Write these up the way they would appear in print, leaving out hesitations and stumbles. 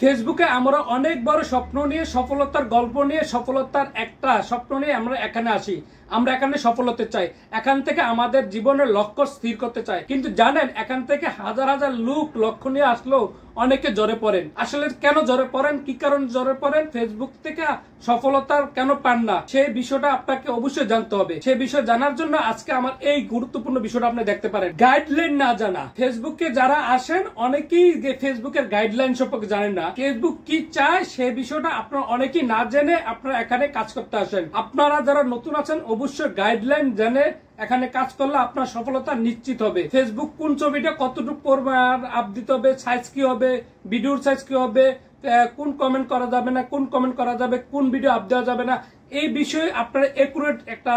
ফেসবুকে আমরা অনেক বড় স্বপ্ন নিয়ে, সফলতার গল্প নিয়ে, সফলতার একটা স্বপ্ন নিয়ে আমরা এখানে আসি। আমরা এখানে সফল হতে চাই, এখান থেকে আমাদের জীবনের লক্ষ্য স্থির করতে চাই। কিন্তু জানেন, এখান থেকে হাজার হাজার লোক লক্ষ্য নিয়ে আসলেও অনেকে জ্বরে পড়েন। আসলে কেন জ্বরে পড়েন, কি কারণ জ্বরে পড়েন, ফেসবুক থেকে সফলতার কেন পান না, সেই বিষয়টা আপনাকে অবশ্যই জানতে হবে। সেই বিষয় জানার জন্য আজকে আমার এই গুরুত্বপূর্ণ বিষয়টা আপনি দেখতে পারেন। গাইডলাইন না জানা, ফেসবুকে যারা আসেন অনেকেই ফেসবুকের গাইডলাইন সম্পর্কে জানেন না। ফেসবুক কি চায় সেই বিষয়টা আপনারা অনেকেই না জেনে আপনারা এখানে কাজ করতে আসেন। আপনারা যারা নতুন আছেন অবশ্যই গাইডলাইন জেনে এখানে কাজ করলে আপনার সফলতা নিশ্চিত হবে। ফেসবুক কোন ছবিটা কতটুকু পরিমাণ আপ দিতে হবে, সাইজ কি হবে, ভিডিওর সাইজ কি হবে, কোন কমেন্ট করা যাবে না, কোন কমেন্ট করা যাবে, কোন ভিডিও আপ দেওয়া যাবে না, এই বিষয়ে আপনার একুরেট একটা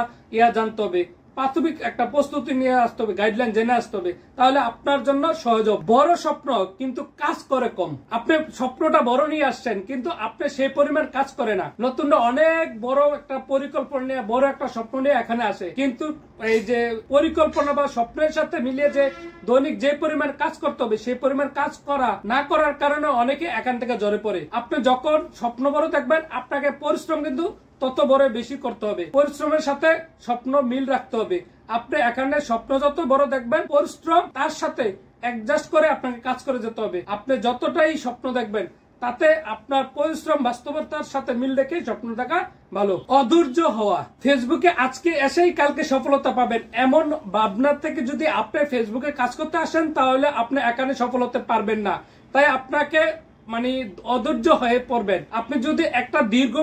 জানতে হবে। প্রাথমিক একটা প্রস্তুতি নিয়ে আসতে হবে, গাইডলাইন জেনে আসতে হবে, তাহলে আপনার জন্য সহজ হবে। বড় স্বপ্ন কিন্তু কাজ করে কম। আপনি স্বপ্নটা বড় নিয়ে আসছেন কিন্তু আপনি সেই পরিমাণ কাজ করে না। নতুনরা অনেক বড় একটা পরিকল্পনা নিয়ে, বড় একটা স্বপ্ন নিয়ে এখানে আসে, কিন্তু এই যে পরিকল্পনা বা স্বপ্নের সাথে মিলিয়ে যে দৈনিক যে পরিমাণ কাজ করতে হবে সেই পরিমাণ কাজ না করার কারণে অনেকে এখান থেকে জ্বরে পড়ে। আপনি যখন স্বপ্ন বড় দেখবেন আপনাকে পরিশ্রম কিন্তু তত বড় বেশি করতে হবে। পরিশ্রমের সাথে স্বপ্ন মিল রাখতে হবে। আপনি এখানে স্বপ্ন যত বড় দেখবেন, পরিশ্রম তার সাথে অ্যাডজাস্ট করে আপনাকে কাজ করে যেতে হবে। আপনি যতটাই স্বপ্ন দেখবেন তাতে আপনার পরিশ্রম বাস্তবতার সাথে মিল রেখে স্বপ্ন দেখা ভালো। অধৈর্য হওয়া, ফেসবুকে আজকে এসেই কালকে সফলতা পাবেন এমন ভাবনার থেকে যদি আপনি ফেসবুকে কাজ করতে আসেন তাহলে আপনি এখানে সফল হতে পারবেন না। তাই আপনাকে অধৈর্য হয়ে পড়বেন। আপনি যদি একটা দীর্ঘ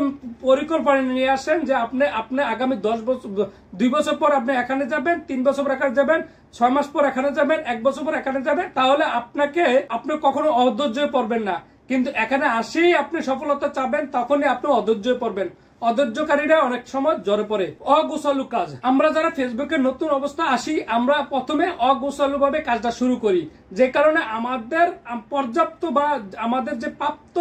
পরিকল্পনা নিয়ে আসেন যে আপনি আগামী 10 বছর, 2 বছর পর আপনি এখানে যাবেন, 3 বছর পর এখানে যাবেন, 6 মাস পর এখানে যাবেন, 1 বছর পর এখানে যাবেন, তাহলে আপনি কখনো অধৈর্য হয়ে পড়বেন না। কিন্তু এখানে আসেই আপনি সফলতা চাবেন, তখনই আপনি অধৈর্য হয়ে পড়বেন। অধৈর্যকারীরা অনেক সময় জ্বরে পড়ে। অগোছালো কাজ, আমরা যারা ফেসবুকে নতুন অবস্থা আসি আমরা প্রথমে অগোছালো ভাবে কাজটা শুরু করি, যে কারণে আমাদের পর্যাপ্ত বা আমাদের যে প্রাপ্ত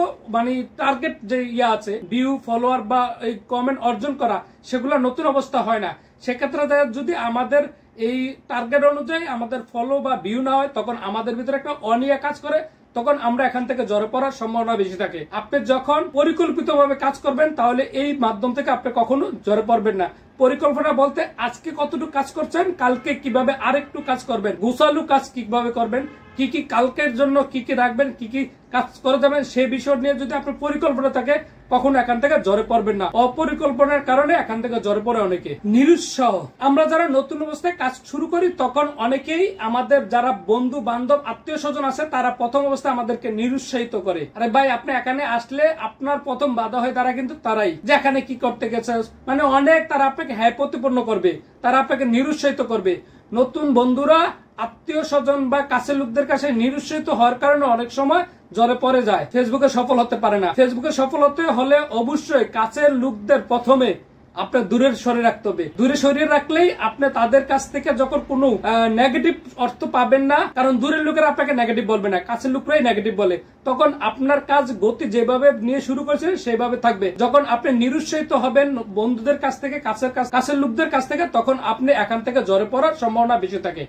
টার্গেট যে আছে ভিউ, ফলোয়ার বা এই কমেন্ট অর্জন করা, সেগুলো নতুন অবস্থা হয় না। সেক্ষেত্রে যদি আমাদের এই টার্গেট অনুযায়ী আমাদের ফলো বা ভিউ না হয়, তখন আমাদের ভিতরে একটা অনিয়া কাজ করে, তখন আমরা এখান থেকে জ্বরে পড়ার সম্ভাবনা বেশি থাকে। আপনি যখন পরিকল্পিতভাবে কাজ করবেন তাহলে এই মাধ্যম থেকে আপনি কখনো জ্বরে পড়বেন না। পরিকল্পনা বলতে আজকে কতটুকু কাজ করছেন, কালকে কিভাবে আরেকটু কাজ করবেন, গোছালো কাজ কিভাবে করবেন, কি কি কালকের জন্য কি কি রাখবেন, কি কি কাজ করে যাবেন, সেই বিষয় নিয়ে যদি আপনার পরিকল্পনা থাকে কখনো এখান থেকে জ্বরে পড়বেন না। অপরিকল্পনার কারণে এখান থেকে জ্বরে পড়ে অনেকে। নিরুৎসাহ, আমরা যারা নতুন অবস্থায় কাজ শুরু করি তখন অনেকেই আমাদের যারা বন্ধু বান্ধব আত্মীয় স্বজন আছে তারা প্রথম অবস্থায় আমাদেরকে নিরুৎসাহিত করে। আরে ভাই, আপনি এখানে আসলে আপনার প্রথম বাধা হয় তারা কিন্তু তারাই, যে এখানে কি করতে গেছে, অনেক তারা আপনাকে হ্যাঁ প্রতিপন্ন করবে, তারা আপনাকে নিরুৎসাহিত করবে। নতুন বন্ধুরা, আত্মীয় স্বজন বা কাছের লোকদের কাছে নিরুৎসাহিত হওয়ার কারণে অনেক সময় জ্বরে পড়ে যায়, ফেসবুকে সফল হতে পারে না। ফেসবুকে সফল হতে হলে অবশ্যই কাছের লোকদের প্রথমে আপনি দূরে সরিয়ে রাখতে হবে। দূরে সরিয়ে রাখলেই আপনি তাদের কাছ থেকে যখন কোনো নেগেটিভ অর্থ পাবেন না, কারণ দূরের লোকেরা আপনাকে নেগেটিভ বলবে না, কাছের লোকরাই নেগেটিভ বলে, তখন আপনার কাজ গতি যেভাবে নিয়ে শুরু করেছেন সেভাবে থাকবে। যখন আপনি নিরুৎসাহিত হবেন বন্ধুদের কাছ থেকে, কাছের লোকদের কাছ থেকে, তখন আপনি এখান থেকে জ্বরে পড়ার সম্ভাবনা বেশি থাকে।